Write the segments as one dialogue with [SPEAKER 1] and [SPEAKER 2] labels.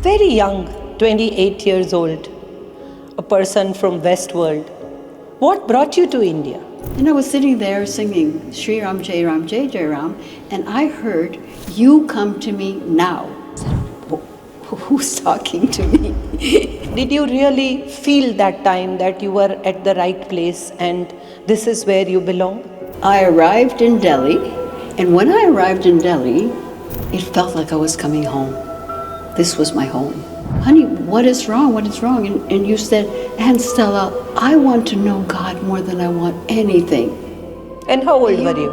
[SPEAKER 1] Very young, 28 years old, a person from West World. What brought you to India?
[SPEAKER 2] And I was sitting there singing Sri Ram Jai Ram Jai Jai Ram, and I heard, "You come to me now." I said, who's talking to me?
[SPEAKER 1] Did you really feel that time that you were at the right place and this is where you belong?
[SPEAKER 2] I arrived in Delhi, and when I arrived in Delhi, it felt like I was coming home. This was my home. Honey, what is wrong? What is wrong? And you said, "And Stella, I want to know God more than I want anything."
[SPEAKER 1] And how old were you?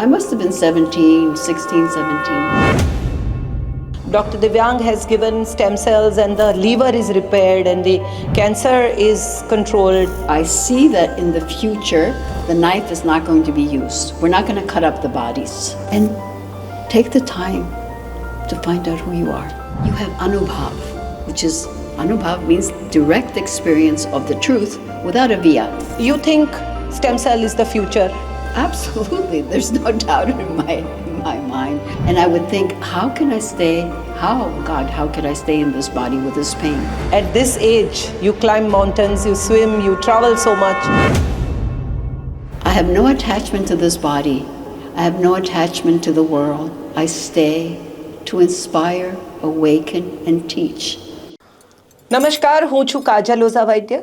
[SPEAKER 2] I must have been 17, 16, 17.
[SPEAKER 1] Dr. Divyang has given stem cells and the liver is repaired and the cancer is controlled.
[SPEAKER 2] I see that in the future, the knife is not going to be used. We're not going to cut up the bodies. And take the time to find out who you are. You have Anubhav, which is, Anubhav means direct experience of the truth without a via.
[SPEAKER 1] You think stem cell is the future?
[SPEAKER 2] Absolutely, there's no doubt in my mind. And I would think, how can I stay in this body with this pain?
[SPEAKER 1] At this age, you climb mountains, you swim, you travel so much.
[SPEAKER 2] I have no attachment to this body. I have no attachment to the world. I stay to inspire, awaken and teach.
[SPEAKER 1] નમસ્કાર, હું છું કાજલ ઓઝા વૈદ્ય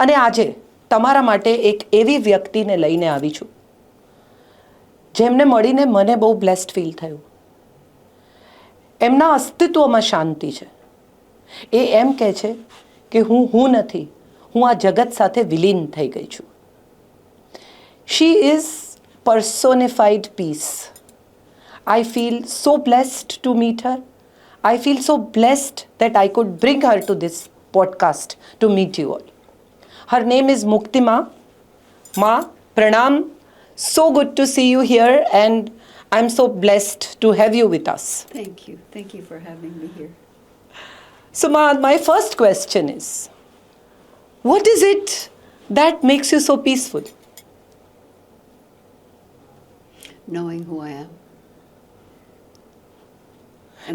[SPEAKER 1] અને આજે તમારા માટે એક એવી વ્યક્તિને લઈને આવી છું જેમને મળીને મને બહુ બ્લેસ્ડ ફીલ થયું. એમના અસ્તિત્વમાં શાંતિ છે. એ એમ કહે છે કે હું નથી, હું આ જગત સાથે વિલીન થઈ ગઈ છું. She is personified peace. I feel so blessed to meet her. I feel so blessed that I could bring her to this podcast to meet you all. Her name is Mukti Maa. Ma, pranam. So good to see you here and I'm so blessed to have you with us.
[SPEAKER 2] Thank you. Thank you for having me here.
[SPEAKER 1] So Ma, my first question is, what is it that makes you so peaceful?
[SPEAKER 2] Knowing who I am.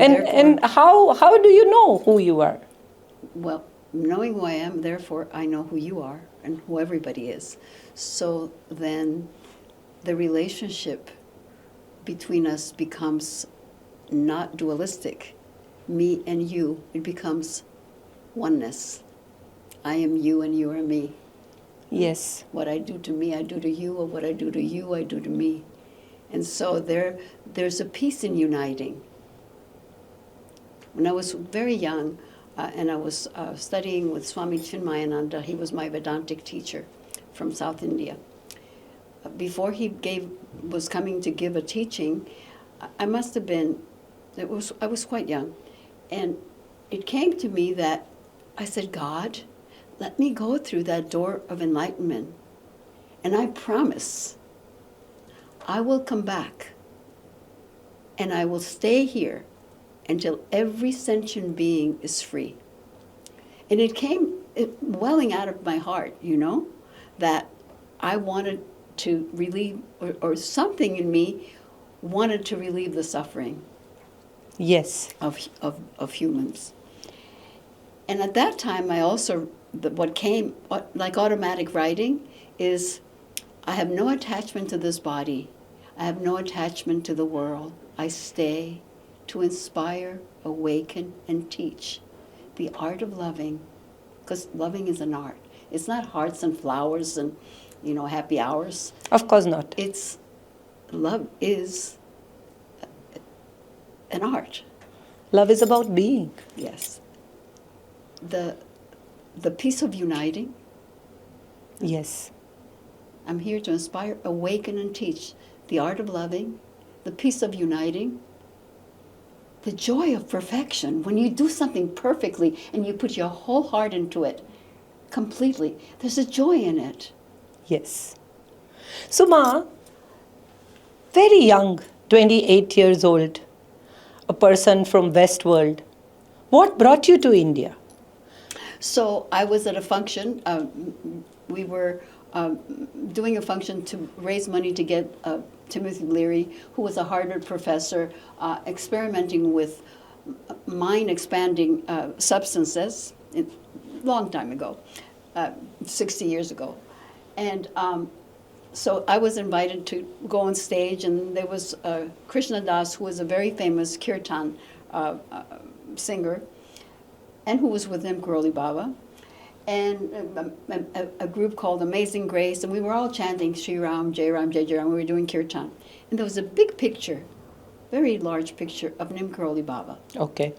[SPEAKER 1] And how do you know who you are?
[SPEAKER 2] Well, knowing who I am, therefore I know who you are and who everybody is. So then the relationship between us becomes not dualistic, me and you, it becomes oneness. I am you and you are me.
[SPEAKER 1] Yes.
[SPEAKER 2] What I do to me, I do to you, or what I do to you, I do to me. And so there's a peace in uniting. When I was very young, and I was studying with Swami Chinmayananda, he was my Vedantic teacher from South India. Before he was coming to give a teaching, I must have been, I was quite young, and it came to me that I said, "God, let me go through that door of enlightenment, and I promise I will come back, and I will stay here until every sentient being is free." And it came welling out of my heart, that I wanted to relieve, or something in me wanted to relieve the suffering.
[SPEAKER 1] Yes.
[SPEAKER 2] Of humans. And at that time, I also, what came like automatic writing is, I have no attachment to this body. I have no attachment to the world. I stay to inspire, awaken, and teach the art of loving, because loving is an art. It's not hearts and flowers and, happy hours.
[SPEAKER 1] Of course not.
[SPEAKER 2] Love is an art.
[SPEAKER 1] Love is about being.
[SPEAKER 2] Yes. The peace of uniting.
[SPEAKER 1] Yes.
[SPEAKER 2] I'm here to inspire, awaken, and teach the art of loving, the peace of uniting, the joy of perfection. When you do something perfectly and you put your whole heart into it completely, there's a joy in it.
[SPEAKER 1] Yes. So Ma, very young, 28 years old, a person from West World. What brought you to India?
[SPEAKER 2] So I was at a function. We were doing a function to raise money to get Timothy Leary, who was a Harvard professor, experimenting with mind-expanding substances, long time ago, 60 years ago. And so I was invited to go on stage, and there was Krishna Das, who was a very famous kirtan singer, and who was with him, Karoli Baba, and a group called Amazing Grace, and we were all chanting Shri Ram, Jai Ram, Jai Jai Ram. We were doing kirtan. And there was a big picture, very large picture of Nim Karoli Baba.
[SPEAKER 1] Okay.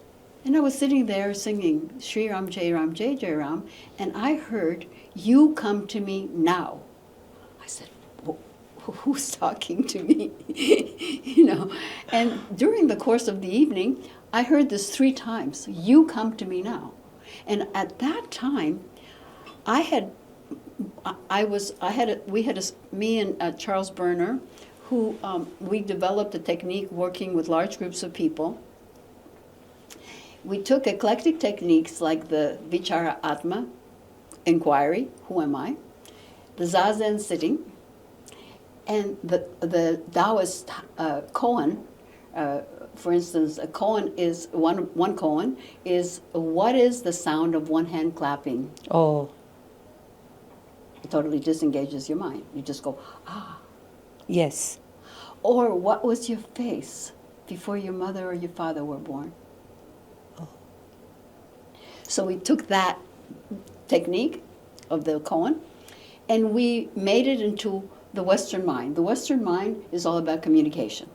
[SPEAKER 2] And I was sitting there singing Shri Ram, Jai Ram, Jai Jai Ram, and I heard, "You come to me now." I said, who's talking to me? You know. And during the course of the evening, I heard this 3 times, "You come to me now." And at that time, me and Charles Berner, who we developed a technique working with large groups of people. We took eclectic techniques like the Vichara Atma, inquiry, who am I, the Zazen sitting, and the Taoist koan. For instance, a koan is one koan is, what is the sound of one hand clapping?
[SPEAKER 1] Oh,
[SPEAKER 2] It totally disengages your mind. You just go, ah.
[SPEAKER 1] yes.
[SPEAKER 2] Or what was your face before your mother or your father were born?
[SPEAKER 1] Oh.
[SPEAKER 2] So we took that technique of the koan, and we made it into the Western mind. The Western mind is all about communication.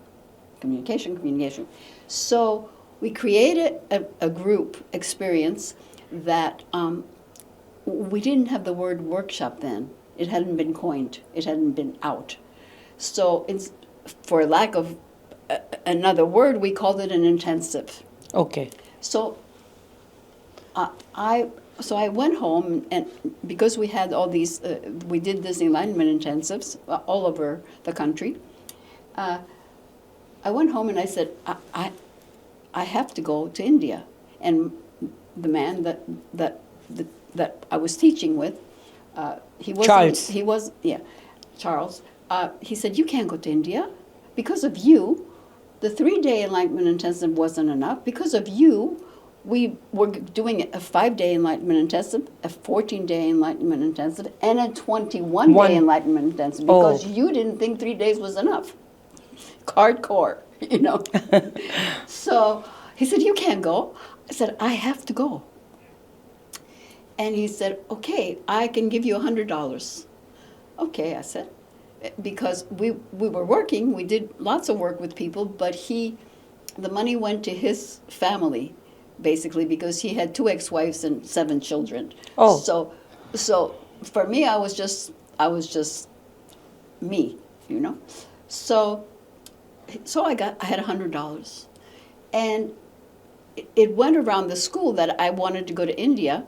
[SPEAKER 2] Communication. So we created a group experience that we didn't have the word workshop then. It hadn't been coined. It hadn't been out. So for lack of another word, we called it an intensive.
[SPEAKER 1] Okay.
[SPEAKER 2] So I went home, and because we had all these, we did these enlightenment intensives all over the country. I went home and I said, I have to go to India. And the man that I was teaching with, he was
[SPEAKER 1] Charles.
[SPEAKER 2] Charles. He said, you can't go to India. Because of you, the 3-day enlightenment intensive wasn't enough. Because of you, we were doing a 5-day enlightenment intensive, a 14-day enlightenment intensive, and a 21-day enlightenment intensive, because you didn't think 3 days was enough. Hardcore, you know. So he said, you can't go. I said, I have to go. And he said, okay, I can give you $100. Okay, I said, because we were working, we did lots of work with people, but the money went to his family, basically, because he had 2 ex-wives and 7 children.
[SPEAKER 1] Oh.
[SPEAKER 2] So for me, I was just me, you know. So I had $100, and it went around the school that I wanted to go to India.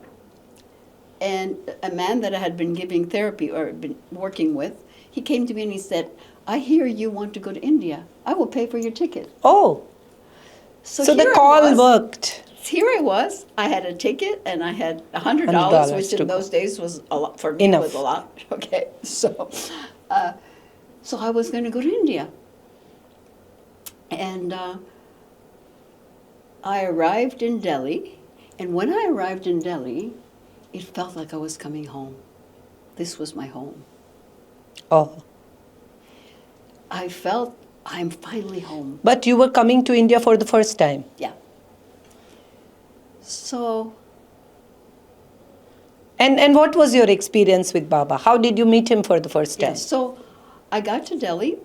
[SPEAKER 2] And a man that I had been giving therapy or been working with, he came to me and he said, I hear you want to go to India. I will pay for your ticket.
[SPEAKER 1] Oh. So the call worked.
[SPEAKER 2] Here I was. I had a ticket and I had $100, which in those days was a lot for me.
[SPEAKER 1] Enough.
[SPEAKER 2] Was a lot. Okay, so I was going to go to India, and I arrived in Delhi. And when I arrived in Delhi, it felt like I was coming home. This was my home.
[SPEAKER 1] Oh.
[SPEAKER 2] I felt I'm finally home.
[SPEAKER 1] But you were coming to India for the first time.
[SPEAKER 2] Yeah. So.
[SPEAKER 1] And what was your experience with Baba? How did you meet him for the first time?
[SPEAKER 2] Yeah, so I got to Delhi.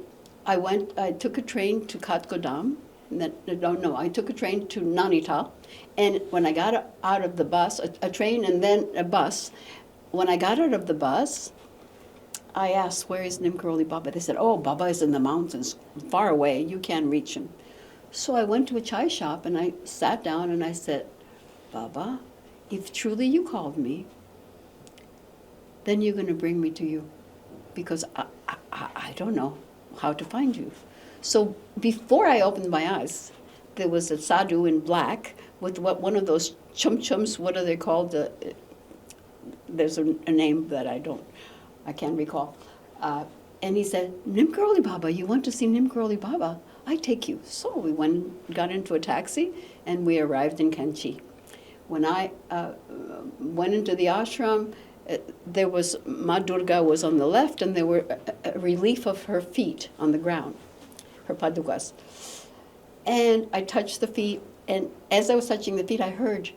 [SPEAKER 2] I took a train to Kathgodam. I took a train to Nainital. And when I got out of the bus, a train and then a bus, when I got out of the bus, I asked, where is Nim Karoli Baba? They said, oh, Baba is in the mountains, far away, you can't reach him. So I went to a chai shop and I sat down and I said, Baba, if truly you called me, then you're going to bring me to you, because I don't know how to find you. So before I opened my eyes, there was a sadhu in black with one of those chum-chums, what are they called? There's a name that I can't recall. And he said, Nim Karoli Baba, you want to see Nim Karoli Baba? I take you. So we got into a taxi, and we arrived in Kanchi. When I went into the ashram, there was Ma Durga was on the left, and there were a relief of her feet on the ground, her padukas. And I touched the feet, and as I was touching the feet, I heard,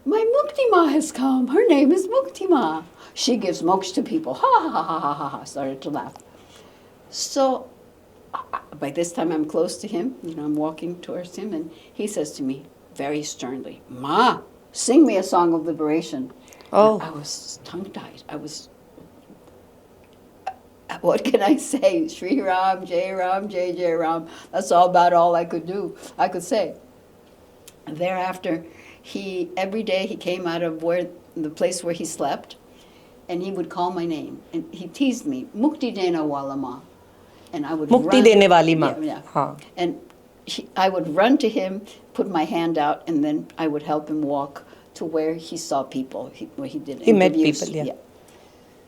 [SPEAKER 2] "My Mukti Maa has come. Her name is Mukti Maa. She gives moksha to people." Ha ha ha ha ha ha! Started to laugh. So by this time, I'm close to him. I'm walking towards him, and he says to me very sternly, "Ma, sing me a song of liberation."
[SPEAKER 1] Oh.
[SPEAKER 2] And I was tongue-tied. What can I say? Sri Ram, Jai Ram, Jai Jai Ram. That's about all I could say. Thereafter, every day he came out of the place where he slept, and he would call my name. And he teased me, "Mukti dena wala ma." And I would
[SPEAKER 1] Mukti
[SPEAKER 2] run.
[SPEAKER 1] dene wali ma.
[SPEAKER 2] Yeah.
[SPEAKER 1] Haan.
[SPEAKER 2] And I would run to him, put my hand out, and then I would help him walk to where he saw people, where he did
[SPEAKER 1] He met
[SPEAKER 2] interviews.
[SPEAKER 1] people, yeah.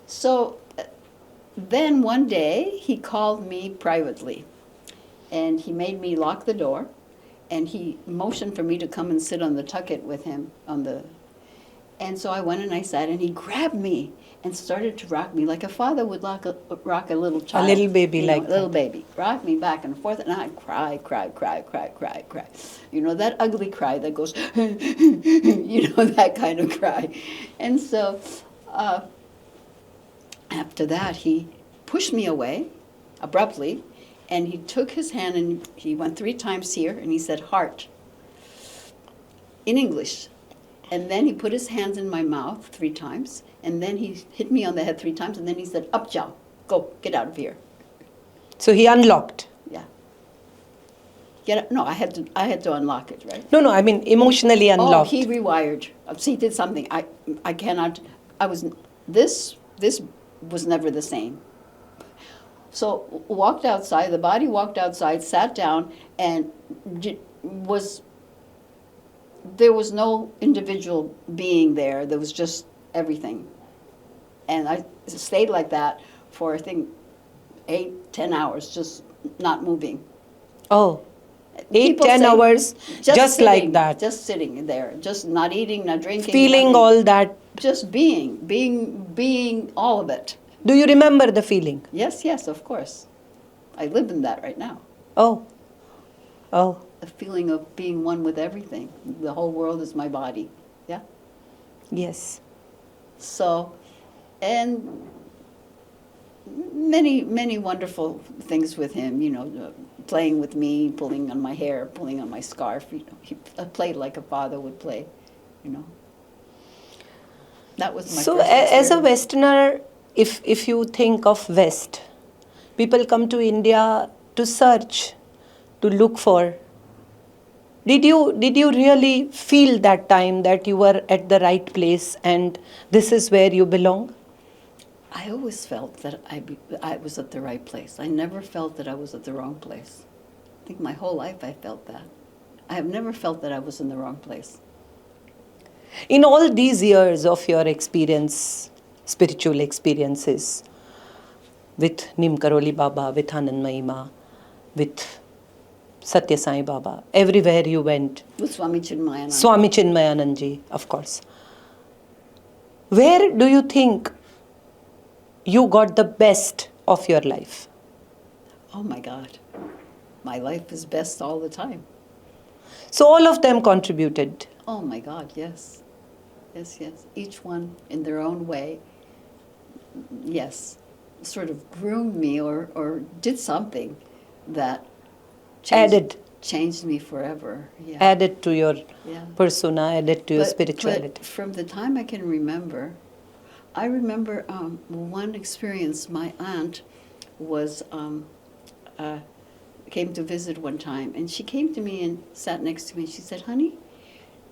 [SPEAKER 2] So then one day he called me privately, and he made me lock the door, and he motioned for me to come and sit on the tucket with him and so I went and I sat, and he grabbed me and started to rock me like a father would rock a little child.
[SPEAKER 1] A little baby like
[SPEAKER 2] a little baby. Rock me back and forth, and I'd cry. That ugly cry that goes, that kind of cry. And so after that, he pushed me away abruptly, and he took his hand and he went 3 times here, and he said, "Heart," in English. And then he put his hands in my mouth 3 times, and then he hit me on the head 3 times, and then he said, "Up, jao, go, get out of here."
[SPEAKER 1] So he unlocked.
[SPEAKER 2] Yeah. No, I had to unlock it, right?
[SPEAKER 1] No, I mean emotionally unlocked.
[SPEAKER 2] Oh, he rewired. See, he did something. I cannot. This was never the same. So walked outside. The body walked outside, sat down, and there was no individual being there. There was just everything. And I stayed like that for, I think, 8-10 hours, just not moving.
[SPEAKER 1] Oh,
[SPEAKER 2] People
[SPEAKER 1] 8-10
[SPEAKER 2] say,
[SPEAKER 1] hours, just
[SPEAKER 2] sitting,
[SPEAKER 1] like that.
[SPEAKER 2] Just sitting there, just not eating, not drinking.
[SPEAKER 1] Feeling
[SPEAKER 2] nothing.
[SPEAKER 1] all that.
[SPEAKER 2] Just being all of it.
[SPEAKER 1] Do you remember the feeling?
[SPEAKER 2] Yes, of course. I live in that right now.
[SPEAKER 1] Oh.
[SPEAKER 2] The feeling of being one with everything. The whole world is my body. Yeah?
[SPEAKER 1] Yes.
[SPEAKER 2] So, and many wonderful things with him, playing with me, pulling on my hair, pulling on my scarf. He played like a father would play, That was my
[SPEAKER 1] So
[SPEAKER 2] first
[SPEAKER 1] as a
[SPEAKER 2] experience.
[SPEAKER 1] Westerner, if you think of West, people come to India to search, to look for. Did you really feel that time that you were at the right place and this is where you belong?
[SPEAKER 2] I always felt that I was at the right place. I never felt that I was at the wrong place. I think my whole life I felt that. I have never felt that I was in the wrong place.
[SPEAKER 1] In all these years of your experience, spiritual experiences, with Nim Karoli Baba, with Anandmayi Ma, with Satya Sai Baba, everywhere you went,
[SPEAKER 2] With Swami Chinmayananda.
[SPEAKER 1] Swami Chinmayanand ji, of course. Where do you think you got the best of your life?
[SPEAKER 2] Oh my God. My life is best all the time.
[SPEAKER 1] So all of them contributed.
[SPEAKER 2] Oh my God, yes. Yes. Each one in their own way, yes, sort of groomed me or did something that changed me forever. Yeah.
[SPEAKER 1] Added to your
[SPEAKER 2] Yeah.
[SPEAKER 1] persona, added to your
[SPEAKER 2] But
[SPEAKER 1] spirituality.
[SPEAKER 2] from the time I can remember, I remember one experience. My aunt was came to visit one time, and she came to me and sat next to me, and she said, "Honey,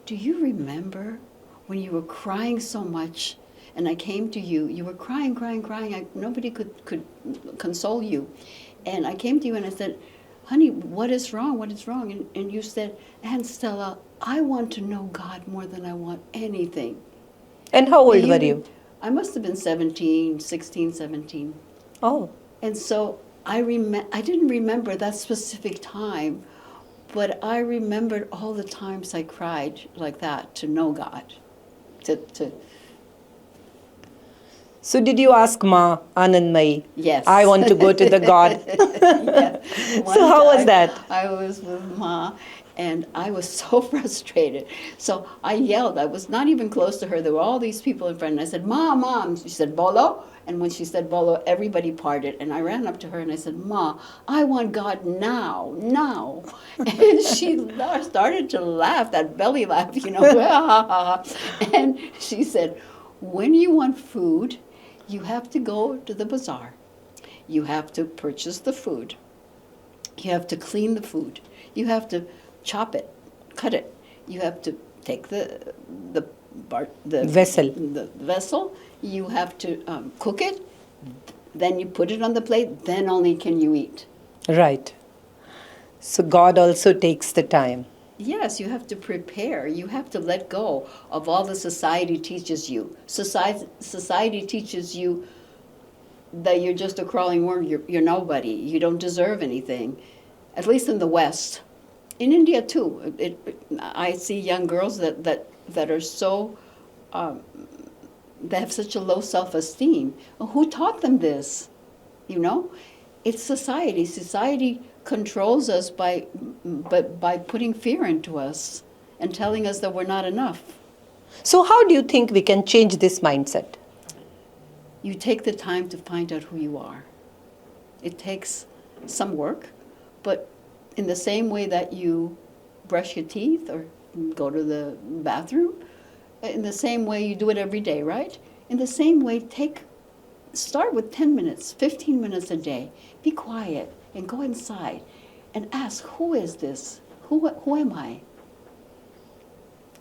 [SPEAKER 2] do you remember when you were crying so much, and I came to you, you were crying, nobody could console you, and I came to you and I said, 'Honey, what is wrong? And you said, "Aunt Stella, I want to know God more than I want anything."
[SPEAKER 1] And how old were you?
[SPEAKER 2] I must have been 16, 17.
[SPEAKER 1] Oh.
[SPEAKER 2] And so I didn't remember that specific time, but I remembered all the times I cried like that to know God. To
[SPEAKER 1] So did you ask Ma, Anandmayi?
[SPEAKER 2] Yes.
[SPEAKER 1] I want to go to the God.
[SPEAKER 2] Yeah.
[SPEAKER 1] So how was that?
[SPEAKER 2] I was with Ma, and I was so frustrated. So I yelled. I was not even close to her. There were all these people in front, and I said, "Ma, Mom." She said, "Bolo." And when she said "Bolo," everybody parted. And I ran up to her and I said, "Ma, I want God now, now." And she started to laugh, that belly laugh, you know. And she said, "When you want food, you have to go to the bazaar. You have to purchase the food. You have to clean the food. You have to chop it, cut it. You have to take the vessel. You have to cook it. Then you put it on the plate. Then only can you eat."
[SPEAKER 1] Right. So God also takes the time.
[SPEAKER 2] Yes, you have to prepare. You have to let go of all the society teaches you. Society teaches you that you're just a crawling worm. You're nobody. You don't deserve anything. At least in the West. In India too. I see young girls that are so they have such a low self-esteem. Well, who taught them this? You know, it's society. Society controls us by putting fear into us and telling us that we're not enough.
[SPEAKER 1] So how do you think we can change this mindset?
[SPEAKER 2] You take the time to find out who you are. It takes some work, but in the same way that you brush your teeth or go to the bathroom, in the same way you do it every day, right? In the same way, start with 10 minutes, 15 minutes a day. Be quiet and go inside and ask, who is this? Who am I?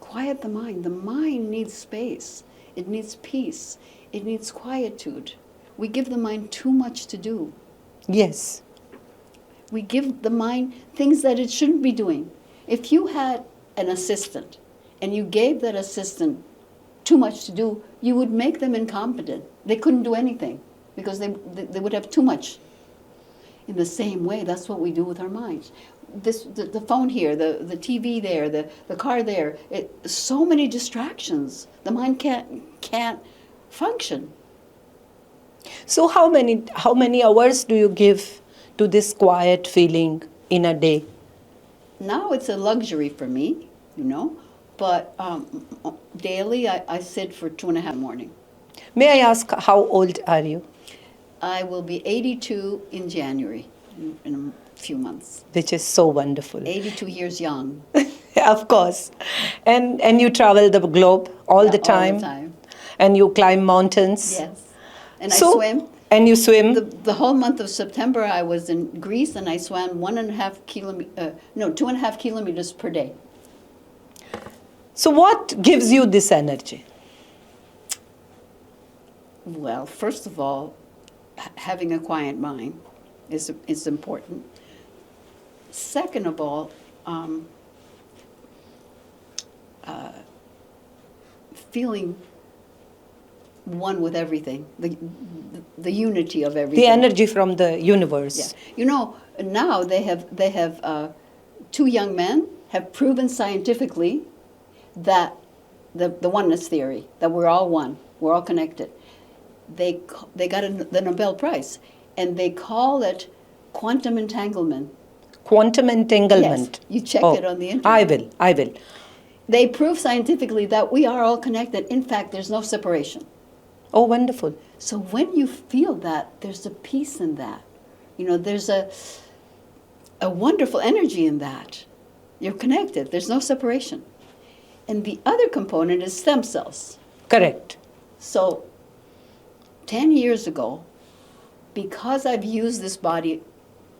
[SPEAKER 2] Quiet the mind. The mind needs space. It needs peace. It needs quietude. We give the mind too much to do.
[SPEAKER 1] Yes.
[SPEAKER 2] We give the mind things that it shouldn't be doing. If you had an assistant and you gave that assistant too much to do, you would make them incompetent. They couldn't do anything because they would have too much. In the same way, that's what we do with our minds. The phone here, the TV there, the car there, so many distractions. The mind can't function.
[SPEAKER 1] So how many hours do you give to this quiet feeling in a day?
[SPEAKER 2] Now it's a luxury for me, you know, but daily I sit for 2.5 in the morning.
[SPEAKER 1] May I ask, how old are you?
[SPEAKER 2] I will be 82 in January, in a few months.
[SPEAKER 1] Which is so wonderful.
[SPEAKER 2] 82 years young.
[SPEAKER 1] Of course. And you travel the globe all the time?
[SPEAKER 2] All the time.
[SPEAKER 1] And you climb mountains?
[SPEAKER 2] Yes. And I swim.
[SPEAKER 1] And you swim?
[SPEAKER 2] The whole month of September I was in Greece and I swam 2.5 kilometers per day.
[SPEAKER 1] So what gives you this energy?
[SPEAKER 2] Well, first of all, having a quiet mind is important. Second of all, feeling one with everything, the unity of everything.
[SPEAKER 1] The energy from the universe.
[SPEAKER 2] Yeah. You know, now they have 2 young men have proven scientifically that the oneness theory, that we're all one, we're all connected. They got the Nobel Prize, and they call it quantum entanglement.
[SPEAKER 1] Quantum entanglement.
[SPEAKER 2] Yes, you check it on the internet.
[SPEAKER 1] I will.
[SPEAKER 2] They prove scientifically that we are all connected. In fact, there's no separation.
[SPEAKER 1] Oh, wonderful.
[SPEAKER 2] So when you feel that, there's a peace in that. You know, there's a wonderful energy in that. You're connected. There's no separation. And the other component is stem cells.
[SPEAKER 1] Correct.
[SPEAKER 2] So 10 years ago, because I've used this body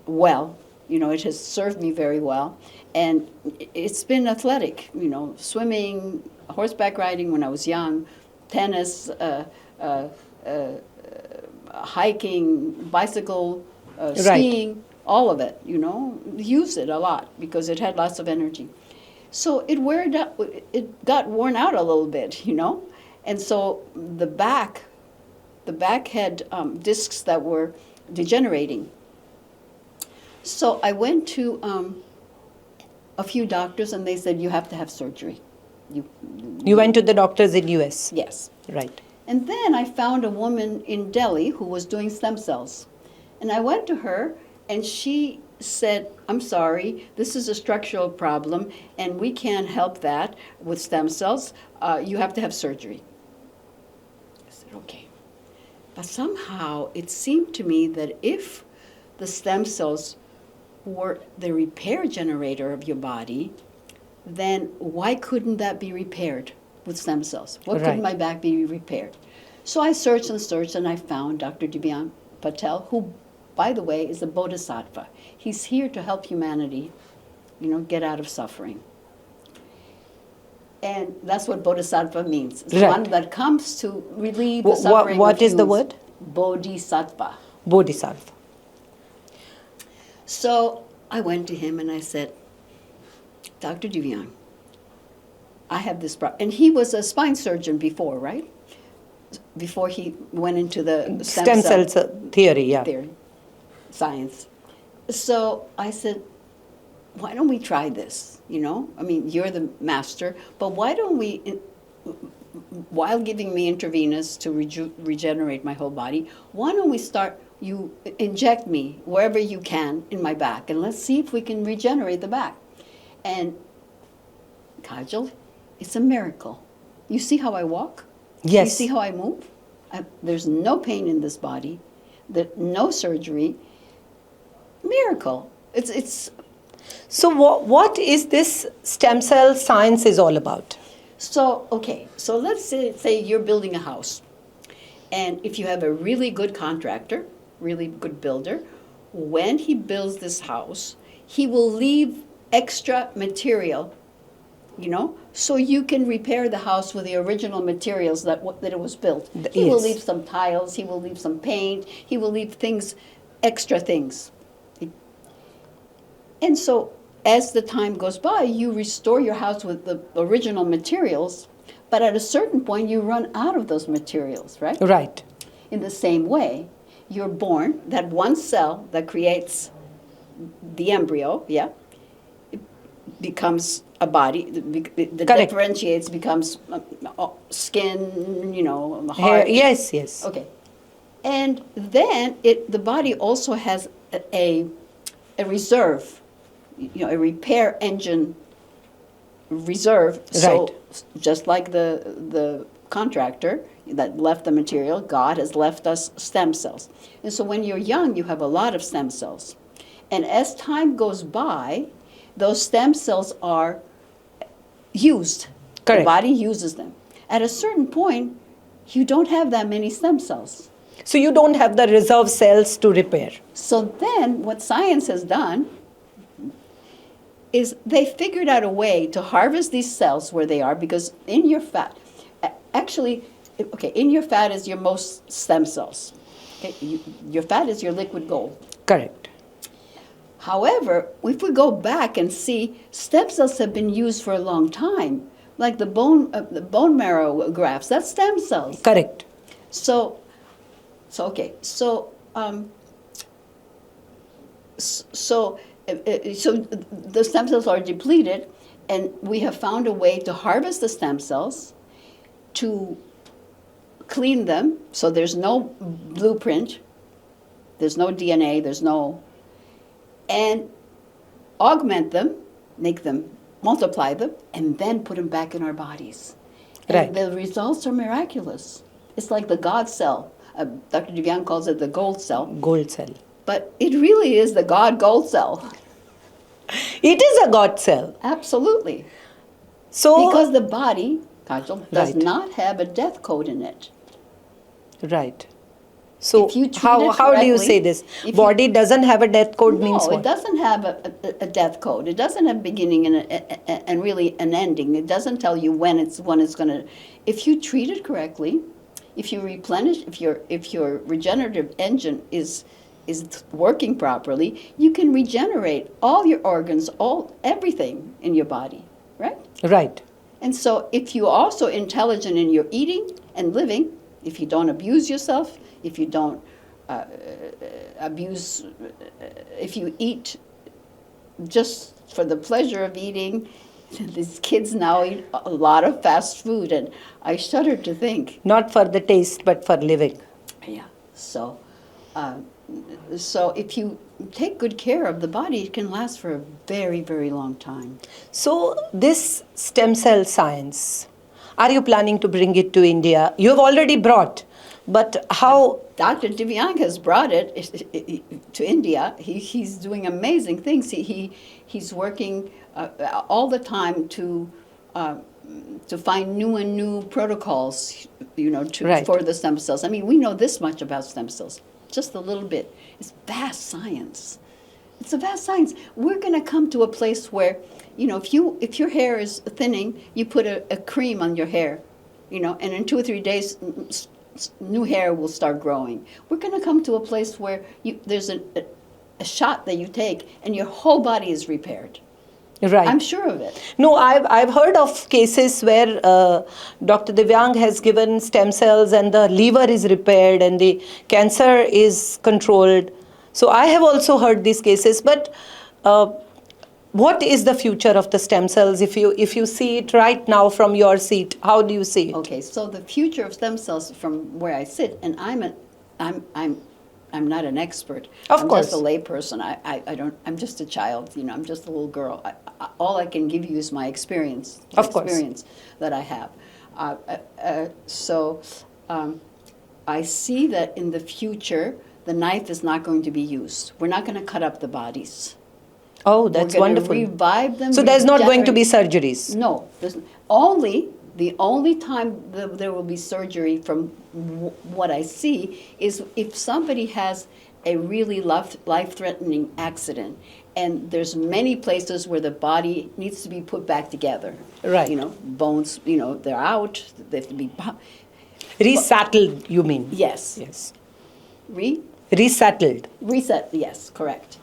[SPEAKER 2] well, you know, it has served me very well, and it's been athletic, you know, swimming, horseback riding when I was young, tennis, hiking, bicycle, skiing, all of it, you know, used it a lot because it had lots of energy. So it got worn out a little bit, you know, and so the back had discs that were degenerating. So I went to a few doctors, and they said, you have to have surgery.
[SPEAKER 1] You went to the doctors in US?
[SPEAKER 2] Yes.
[SPEAKER 1] Right.
[SPEAKER 2] And then I found a woman in Delhi who was doing stem cells. And I went to her, and she said, I'm sorry, this is a structural problem, and we can't help that with stem cells. You have to have surgery. I said, okay. But somehow it seemed to me that if the stem cells were the repair generator of your body, then why couldn't that be repaired with stem cells? What
[SPEAKER 1] Right.
[SPEAKER 2] couldn't my back be repaired? So I searched, and I found Dr. Divyan Patel, who, by the way, is a bodhisattva. He's here to help humanity, get out of suffering. And that's what bodhisattva means. It's
[SPEAKER 1] Right.
[SPEAKER 2] one that comes to relieve the suffering
[SPEAKER 1] What
[SPEAKER 2] of
[SPEAKER 1] is the
[SPEAKER 2] humans.
[SPEAKER 1] word?
[SPEAKER 2] Bodhisattva.
[SPEAKER 1] Bodhisattva.
[SPEAKER 2] So I went to him and I said, Dr. Divyan, I have this problem. And he was a spine surgeon before, right? Before he went into the
[SPEAKER 1] Stem cells theory, yeah.
[SPEAKER 2] theory, science. So I said, why don't we try this? I mean, you're the master, but why don't we, while giving me intravenous to regenerate my whole body, why don't we start, you inject me wherever you can in my back, and let's see if we can regenerate the back. And Kaajal, it's a miracle. You see how I walk?
[SPEAKER 1] Yes.
[SPEAKER 2] You see how I move? There's no pain in this body, no surgery. Miracle. It's.
[SPEAKER 1] So what is this stem cell science is all about?
[SPEAKER 2] So, okay, so let's say you're building a house. And if you have a really good contractor, really good builder, when he builds this house, he will leave extra material, so you can repair the house with the original materials that it was built. He will
[SPEAKER 1] Yes.
[SPEAKER 2] leave some tiles, he will leave some paint, he will leave things, extra things. And so as the time goes by, you restore your house with the original materials, but at a certain point you run out of those materials, right?
[SPEAKER 1] Right.
[SPEAKER 2] In the same way, you're born, that one cell that creates the embryo, yeah, it becomes a body that
[SPEAKER 1] Correct.
[SPEAKER 2] differentiates, becomes skin,
[SPEAKER 1] Hair,
[SPEAKER 2] heart.
[SPEAKER 1] yes.
[SPEAKER 2] Okay. And then the body also has a reserve, a repair engine reserve. So just like the contractor that left the material, God has left us stem cells. And so when you're young, you have a lot of stem cells. And as time goes by, those stem cells are used.
[SPEAKER 1] Correct.
[SPEAKER 2] The body uses them. At a certain point, you don't have that many stem cells.
[SPEAKER 1] So you don't have the reserve cells to repair.
[SPEAKER 2] So then what science has done is they figured out a way to harvest these cells where they are, because in your fat, actually, in your fat is your most stem cells. Okay? Your fat is your liquid gold.
[SPEAKER 1] Correct.
[SPEAKER 2] However, if we go back and see, stem cells have been used for a long time, like the bone marrow grafts, that's stem cells.
[SPEAKER 1] Correct.
[SPEAKER 2] So the stem cells are depleted, and we have found a way to harvest the stem cells, to clean them, so there's no blueprint, there's no DNA, and augment them, make them, multiply them, and then put them back in our bodies. And
[SPEAKER 1] Right.
[SPEAKER 2] the results are miraculous. It's like the God cell. Dr. Divyan calls it the gold cell.
[SPEAKER 1] Gold cell.
[SPEAKER 2] But it really is the God gold cell.
[SPEAKER 1] It is a God cell.
[SPEAKER 2] Absolutely.
[SPEAKER 1] So
[SPEAKER 2] Because the body, Kaajal, does
[SPEAKER 1] Right.
[SPEAKER 2] not have a death code in it.
[SPEAKER 1] right. So
[SPEAKER 2] If you treat
[SPEAKER 1] how
[SPEAKER 2] it
[SPEAKER 1] do you
[SPEAKER 2] correctly,
[SPEAKER 1] say this?
[SPEAKER 2] if
[SPEAKER 1] Body doesn't have a death code means
[SPEAKER 2] No,
[SPEAKER 1] what?
[SPEAKER 2] it doesn't have a death code. It doesn't have beginning and really an ending. It doesn't tell you when it's going to. If you treat it correctly, if you replenish, if your regenerative engine is working properly, you can regenerate all your organs, everything in your body, right?
[SPEAKER 1] Right.
[SPEAKER 2] And so if you're also intelligent in your eating and living, if you don't abuse yourself, if you don't abuse, if you eat just for the pleasure of eating, these kids now eat a lot of fast food, and I shudder to think.
[SPEAKER 1] Not for the taste, but for living.
[SPEAKER 2] Yeah. So, so if you take good care of the body, it can last for a very, very long time.
[SPEAKER 1] So, this stem cell science, are you planning to bring it to India? You have already brought, but how?
[SPEAKER 2] Dr. Divyang has brought it to India. He's doing amazing things. He's working all the time to find new and new protocols,
[SPEAKER 1] Right.
[SPEAKER 2] for the stem cells. I mean, we know this much about stem cells, just a little bit. It's vast science. It's a vast science. We're going to come to a place where, if your hair is thinning, you put a cream on your hair, and in 2 or 3 days, new hair will start growing. We're going to come to a place where there's a shot that you take and your whole body is repaired.
[SPEAKER 1] Right.
[SPEAKER 2] I'm sure of it.
[SPEAKER 1] No, I've heard of cases where Dr. Divyang has given stem cells and the liver is repaired and the cancer is controlled. So I have also heard these cases. But what is the future of the stem cells? If you see it right now from your seat, how do you see it?
[SPEAKER 2] Okay, so the future of stem cells from where I sit, and I'm not an expert.
[SPEAKER 1] Of
[SPEAKER 2] I'm
[SPEAKER 1] course.
[SPEAKER 2] just a layperson. I don't. I'm just a child. I'm just a little girl. All I can give you is my experience. The
[SPEAKER 1] Of course.
[SPEAKER 2] experience that I have. I see that in the future, the knife is not going to be used. We're not going to cut up the bodies.
[SPEAKER 1] Oh, that's
[SPEAKER 2] We're gonna
[SPEAKER 1] wonderful.
[SPEAKER 2] Revive them.
[SPEAKER 1] So there's not going to be
[SPEAKER 2] regenerate-
[SPEAKER 1] surgeries?
[SPEAKER 2] No, the only time there will be surgery from what I see is if somebody has a really life-threatening accident, and there's many places where the body needs to be put back together.
[SPEAKER 1] Right.
[SPEAKER 2] Bones, they're out, they have to be...
[SPEAKER 1] Resettled, you mean?
[SPEAKER 2] Yes.
[SPEAKER 1] Yes.
[SPEAKER 2] Reset,
[SPEAKER 1] Resettled.
[SPEAKER 2] yes, correct.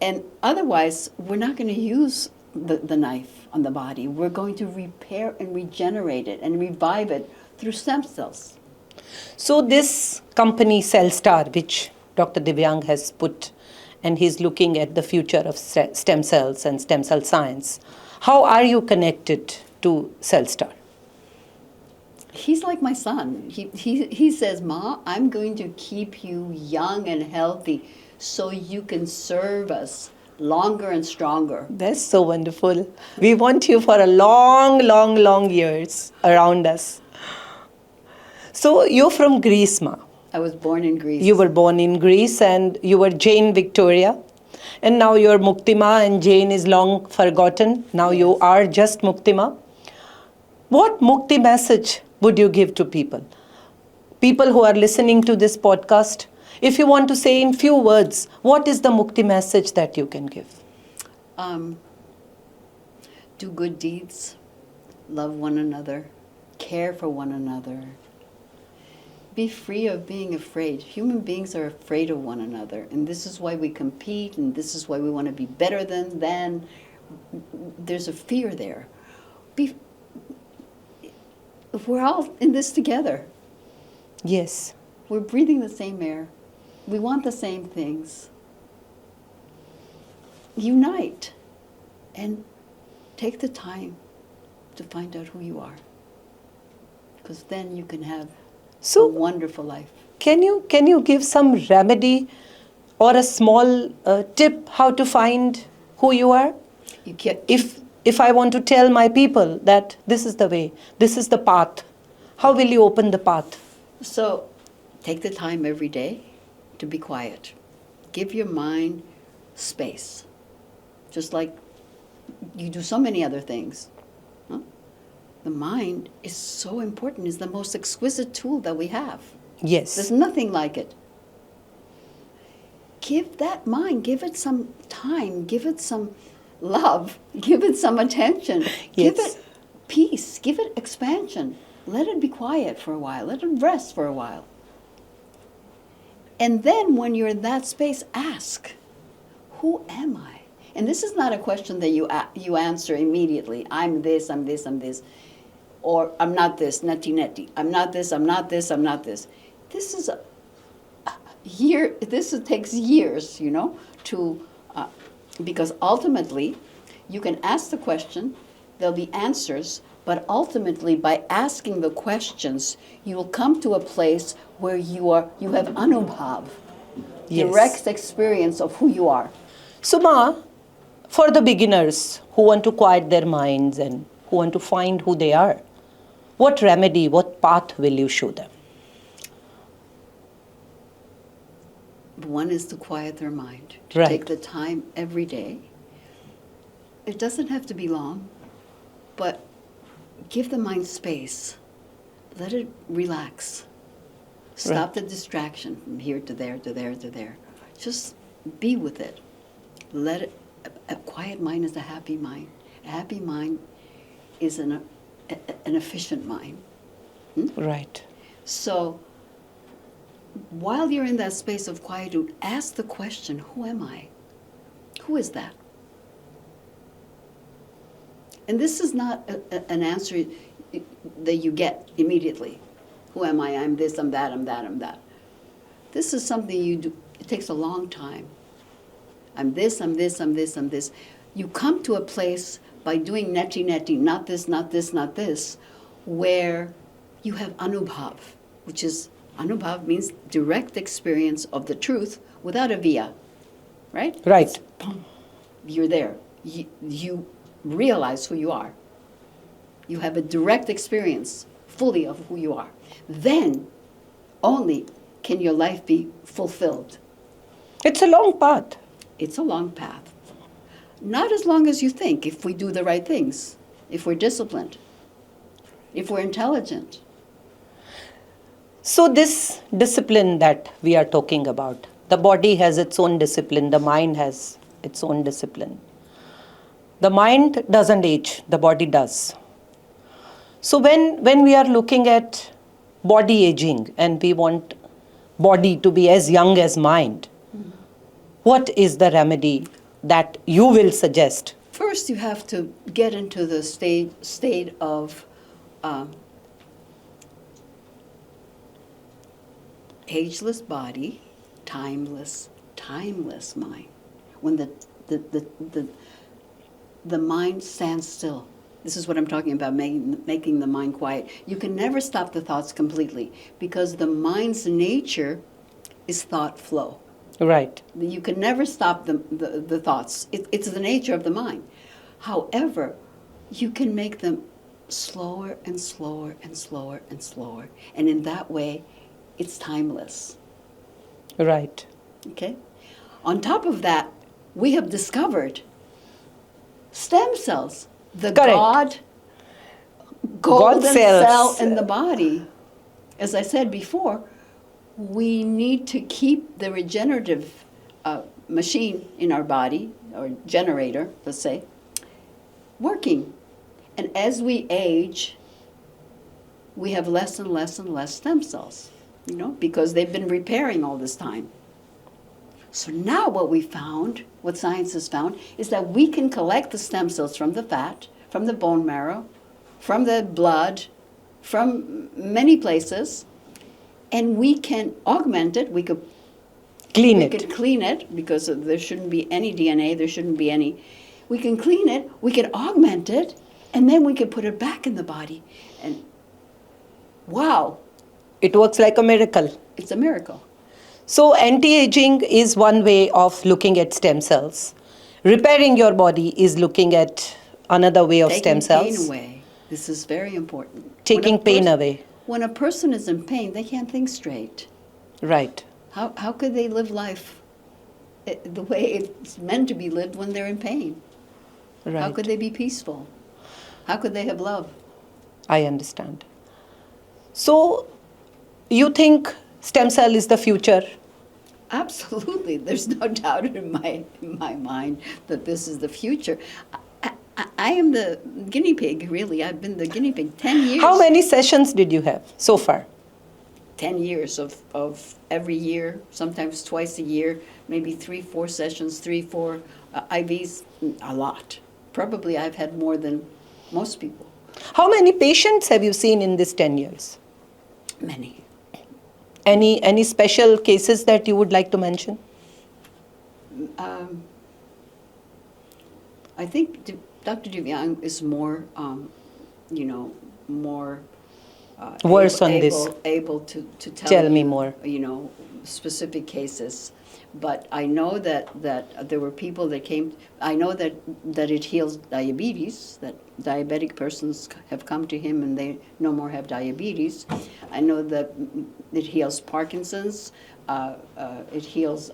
[SPEAKER 2] And otherwise, we're not going to use the knife on the body. We're going to repair and regenerate it and revive it through stem cells.
[SPEAKER 1] So this company Cellstar, which Dr. Divyang has put, and he's looking at the future of stem cells and stem cell science, how are you connected to Cellstar?
[SPEAKER 2] He's like my son. He says, Ma, I'm going to keep you young and healthy so you can serve us longer and stronger.
[SPEAKER 1] That's so wonderful. We want you for a long, long, long years around us. So you're from Greece, Ma.
[SPEAKER 2] I was born in Greece.
[SPEAKER 1] You were born in Greece and you were Jane Victoria. And now you're Mukti Maa, and Jane is long forgotten. Now you are just Mukti Maa. What Mukti message would you give to people? People who are listening to this podcast, if you want to say in few words, what is the Mukti message that you can give?
[SPEAKER 2] Do good deeds, love one another, care for one another. Be free of being afraid. Human beings are afraid of one another, and this is why we compete, and this is why we want to be better than them. There's a fear there. We're all in this together.
[SPEAKER 1] Yes.
[SPEAKER 2] We're breathing the same air. We want the same things. Unite and take the time to find out who you are, because then you can have a wonderful life.
[SPEAKER 1] Can you give some remedy or a small tip how to find who you are?
[SPEAKER 2] You can't,
[SPEAKER 1] If I want to tell my people that this is the way, this is the path, how will you open the path?
[SPEAKER 2] So take the time every day to be quiet. Give your mind space, just like you do so many other things. Huh? The mind is so important. It's the most exquisite tool that we have.
[SPEAKER 1] Yes.
[SPEAKER 2] There's nothing like it. Give that mind, give it some time, give it some love, give it some attention, give
[SPEAKER 1] Yes.
[SPEAKER 2] it peace, give it expansion. Let it be quiet for a while, let it rest for a while. And then when you're in that space, ask, who am I? And this is not a question that you answer immediately. I'm this, I'm this, I'm this. Or I'm not this, neti neti. I'm not this, I'm not this, I'm not this. This is takes years, to because ultimately you can ask the question, there'll be answers, but ultimately by asking the questions, you will come to a place where you have anubhav,
[SPEAKER 1] Yes.
[SPEAKER 2] direct experience of who you are.
[SPEAKER 1] So, Ma, for the beginners who want to quiet their minds and who want to find who they are, what remedy, what path will you show them?
[SPEAKER 2] One is to quiet their mind, to
[SPEAKER 1] Right.
[SPEAKER 2] take the time every day. It doesn't have to be long, but give the mind space. Let it relax. Stop the distraction from here to there, to there, to there. Just be with it. Let it. A quiet mind is a happy mind. A happy mind is an efficient mind.
[SPEAKER 1] Right.
[SPEAKER 2] So, while you're in that space of quietude, ask the question, who am I? Who is that? And this is not an answer that you get immediately. Who am I? I'm this, I'm that, I'm that, I'm that. This is something you do. It takes a long time. I'm this, I'm this, I'm this, I'm this. You come to a place by doing neti, not this, not this, not this, where you have anubhav, which is, anubhav means direct experience of the truth without a via, right?
[SPEAKER 1] Right.
[SPEAKER 2] It's, boom, you're there. You realize who you are. You have a direct experience fully of who you are. Then only can your life be fulfilled.
[SPEAKER 1] It's a long path.
[SPEAKER 2] It's a long path. Not as long as you think, if we do the right things, if we're disciplined, if we're intelligent.
[SPEAKER 1] So this discipline that we are talking about, the body has its own discipline, the mind has its own discipline. The mind doesn't age, the body does. So when we are looking at body aging and we want body to be as young as mind, what is the remedy that you will suggest?
[SPEAKER 2] First, you have to get into the state of ageless body, timeless mind. When the mind stands still. This is what I'm talking about, making the mind quiet. You can never stop the thoughts completely because the mind's nature is thought flow.
[SPEAKER 1] Right.
[SPEAKER 2] You can never stop the thoughts. It's the nature of the mind. However, you can make them slower and slower and slower and slower. And in that way, it's timeless.
[SPEAKER 1] Right.
[SPEAKER 2] Okay? On top of that, we have discovered stem cells. The
[SPEAKER 1] Correct.
[SPEAKER 2] golden
[SPEAKER 1] cells.
[SPEAKER 2] cell in the body. As I said before, we need to keep the regenerative machine in our body, or generator, let's say, working. And as we age, we have less and less and less stem cells, because they've been repairing all this time. So now what science has found, is that we can collect the stem cells from the fat, from the bone marrow, from the blood, from many places, and we can augment it. We could clean it because there shouldn't be any DNA. There shouldn't be any. We can clean it. We can augment it, and then we can put it back in the body. And wow,
[SPEAKER 1] It works like a miracle.
[SPEAKER 2] it's a miracle.
[SPEAKER 1] So anti-aging is one way of looking at stem cells. Repairing your body is looking at another way of stem cells.
[SPEAKER 2] Taking pain away. This is very important.
[SPEAKER 1] Taking pain away.
[SPEAKER 2] When a person is in pain, they can't think straight.
[SPEAKER 1] Right.
[SPEAKER 2] How could they live life the way it's meant to be lived when they're in pain?
[SPEAKER 1] Right.
[SPEAKER 2] How could they be peaceful? How could they have love?
[SPEAKER 1] I understand. So you think stem cell is the future?
[SPEAKER 2] Absolutely. There's no doubt in my mind that this is the future. I am the guinea pig, really. I've been the guinea pig 10 years.
[SPEAKER 1] How many sessions did you have so far?
[SPEAKER 2] 10 years of every year, sometimes twice a year, maybe 3-4 sessions, 3-4 IVs, a lot. Probably I've had more than most people.
[SPEAKER 1] How many patients have you seen in this 10 years?
[SPEAKER 2] Many.
[SPEAKER 1] Any special cases that you would like to mention?
[SPEAKER 2] I think Dr. Divyang is more, more
[SPEAKER 1] Worse on this.
[SPEAKER 2] able to
[SPEAKER 1] Tell
[SPEAKER 2] you,
[SPEAKER 1] me more.
[SPEAKER 2] Specific cases. But I know that there were people that came. I know that it heals diabetes. That diabetic persons have come to him and they no more have diabetes. I know that it heals Parkinson's. It heals.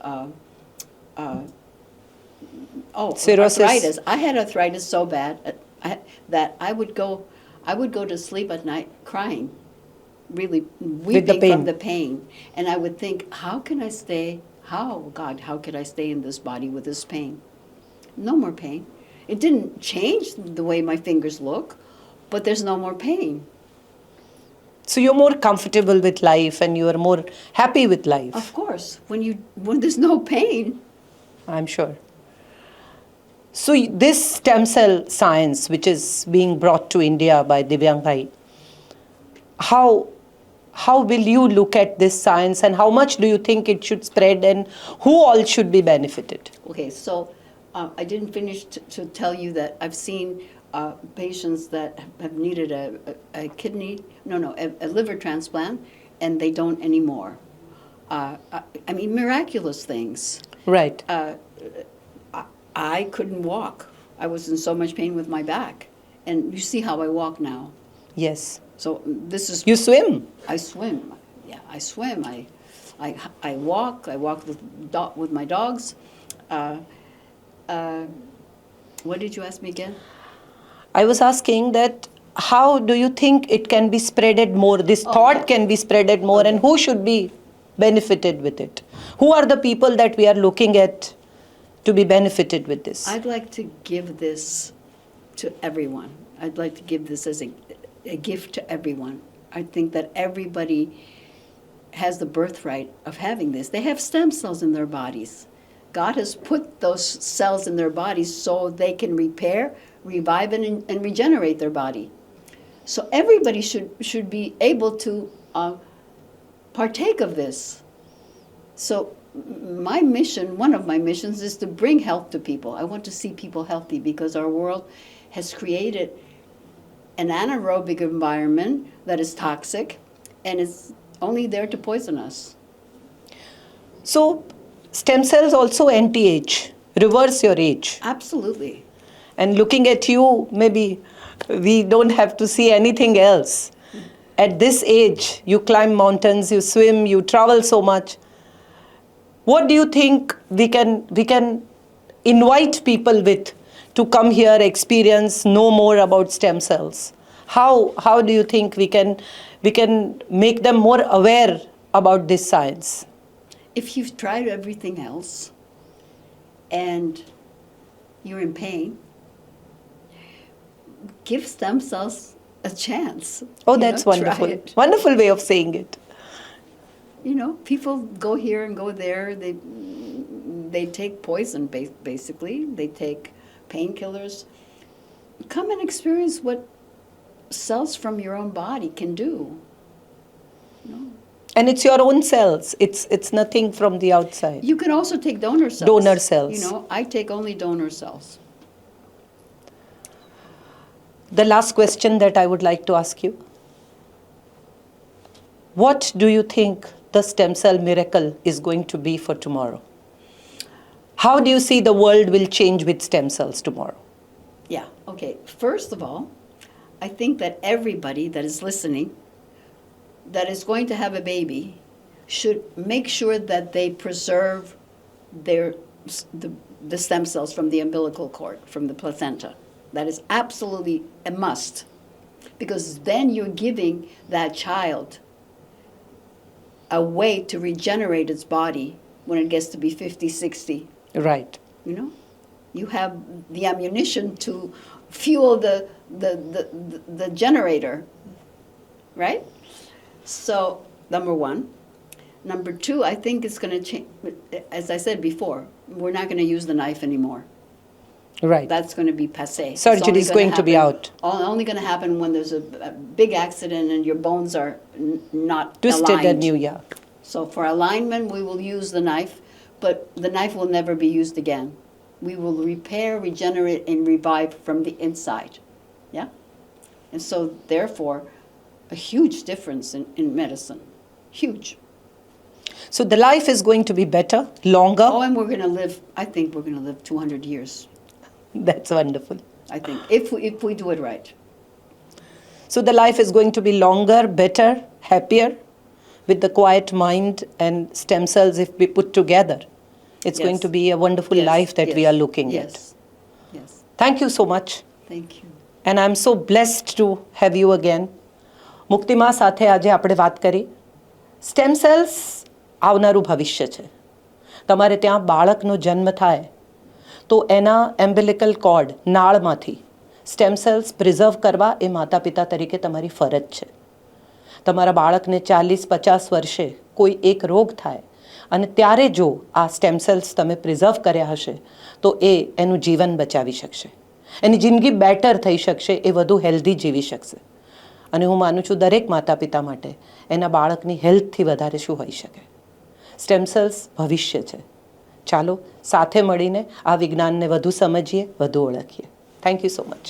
[SPEAKER 1] Cirrhosis.
[SPEAKER 2] Arthritis. I had arthritis so bad that I would go to sleep at night crying, really weeping
[SPEAKER 1] pain.
[SPEAKER 2] from the pain. And I would think, how could I stay in this body with this pain? No more pain. It didn't change the way my fingers look, but there's no more pain.
[SPEAKER 1] So you're more comfortable with life and you are more happy with life.
[SPEAKER 2] Of course, when there's no pain.
[SPEAKER 1] I'm sure. So this stem cell science, which is being brought to India by Divyang Bhai, how will you look at this science and how much do you think it should spread and who all should be benefited?
[SPEAKER 2] Okay, so I didn't finish to tell you that I've seen patients that have needed a liver transplant and they don't anymore. Miraculous things.
[SPEAKER 1] Right.
[SPEAKER 2] I couldn't walk. I was in so much pain with my back. And you see how I walk now.
[SPEAKER 1] Yes.
[SPEAKER 2] So this is...
[SPEAKER 1] You swim?
[SPEAKER 2] I swim. Yeah, I swim. I walk. I walk with my dogs. What did you ask me again?
[SPEAKER 1] I was asking that how do you think it can be spreaded more, this thought can be spreaded more and who should be benefited with it? Who are the people that we are looking at to be benefited with this?
[SPEAKER 2] I'd like to give this to everyone. I'd like to give this as a gift to everyone. I think that everybody has the birthright of having this. They have stem cells in their bodies. God has put those cells in their bodies so they can repair, revive, and regenerate their body. So everybody should be able to partake of this. So my mission, one of my missions, is to bring health to people. I want to see people healthy because our world has created an anaerobic environment that is toxic and it's only there to poison us.
[SPEAKER 1] So stem cells also anti-age, reverse your age.
[SPEAKER 2] Absolutely.
[SPEAKER 1] And looking at you, maybe we don't have to see anything else. At this age, you climb mountains, you swim, you travel so much. What do you think we can invite people with to come here, experience, know more about stem cells? How do you think we can make them more aware about this science?
[SPEAKER 2] If you've tried everything else and you're in pain, give stem cells a chance.
[SPEAKER 1] Oh, that's wonderful.
[SPEAKER 2] Try it.
[SPEAKER 1] Wonderful way of saying it.
[SPEAKER 2] People go here and go there. They take poison, basically. They take painkillers. Come and experience what cells from your own body can do.
[SPEAKER 1] And it's your own cells. It's nothing from the outside.
[SPEAKER 2] You can also take donor cells.
[SPEAKER 1] Donor cells.
[SPEAKER 2] I take only donor cells.
[SPEAKER 1] The last question that I would like to ask you. What do you think the stem cell miracle is going to be for tomorrow? How do you see the world will change with stem cells tomorrow?
[SPEAKER 2] Yeah, okay. First of all, I think that everybody that is listening, that is going to have a baby, should make sure that they preserve the stem cells from the umbilical cord, from the placenta. That is absolutely a must, because then you're giving that child a way to regenerate its body when it gets to be 50, 60.
[SPEAKER 1] Right.
[SPEAKER 2] You have the ammunition to fuel the generator, right? So, number one. Number two, I think it's going to change. As I said before, we're not going to use the knife anymore.
[SPEAKER 1] Right.
[SPEAKER 2] That's going to be passé.
[SPEAKER 1] Surgery is going to be out.
[SPEAKER 2] Only going to happen when there's a big accident and your bones are not
[SPEAKER 1] Twisted
[SPEAKER 2] aligned.
[SPEAKER 1] and new, yeah.
[SPEAKER 2] So for alignment, we will use the knife, but the knife will never be used again. We will repair, regenerate, and revive from the inside. Yeah? And so, therefore, a huge difference in medicine. Huge.
[SPEAKER 1] So the life is going to be better, longer.
[SPEAKER 2] Oh, and we're going to live, I think we're going to live 200 years.
[SPEAKER 1] That's wonderful.
[SPEAKER 2] I think, if we do it right.
[SPEAKER 1] So the life is going to be longer, better, happier, with the quiet mind and stem cells if we put together. It's
[SPEAKER 2] Yes.
[SPEAKER 1] going to be a wonderful
[SPEAKER 2] Yes,
[SPEAKER 1] life that we
[SPEAKER 2] yes,
[SPEAKER 1] are looking
[SPEAKER 2] yes,
[SPEAKER 1] at.
[SPEAKER 2] Yes.
[SPEAKER 1] Thank you so much.
[SPEAKER 2] Thank you.
[SPEAKER 1] And I'm so blessed to have you again. મુક્તિ માં સાથે આજે આપણે વાત કરી. Stem cells આવનારું ભવિષ્ય છે. તમારે ત્યાં બાળકનો જન્મ થાય તો એના એમ્બિલિકલ કોર્ડ નાળમાંથી સ્ટેમ સેલ્સ પ્રિઝર્વ કરવા એ માતા પિતા તરીકે તમારી ફરજ છે. તમારા બાળકને 40-50 વર્ષે કોઈ એક રોગ થાય અને ત્યારે જો આ સ્ટેમ સેલ્સ તમે પ્રિઝર્વ કર્યા હશે તો એ એનું જીવન બચાવી શકશે, એની જિંદગી બેટર થઈ શકશે, એ વધુ હેલ્ધી જીવી શકશે. અને હું માનું છું દરેક માતા પિતા માટે એના બાળકની હેલ્થથી વધારે શું હોઈ શકે. સ્ટેમ સેલ્સ ભવિષ્ય છે. ચાલો સાથે મળીને આ વિજ્ઞાનને વધુ સમજીએ, વધુ ઓળખીએ. Thank you so much.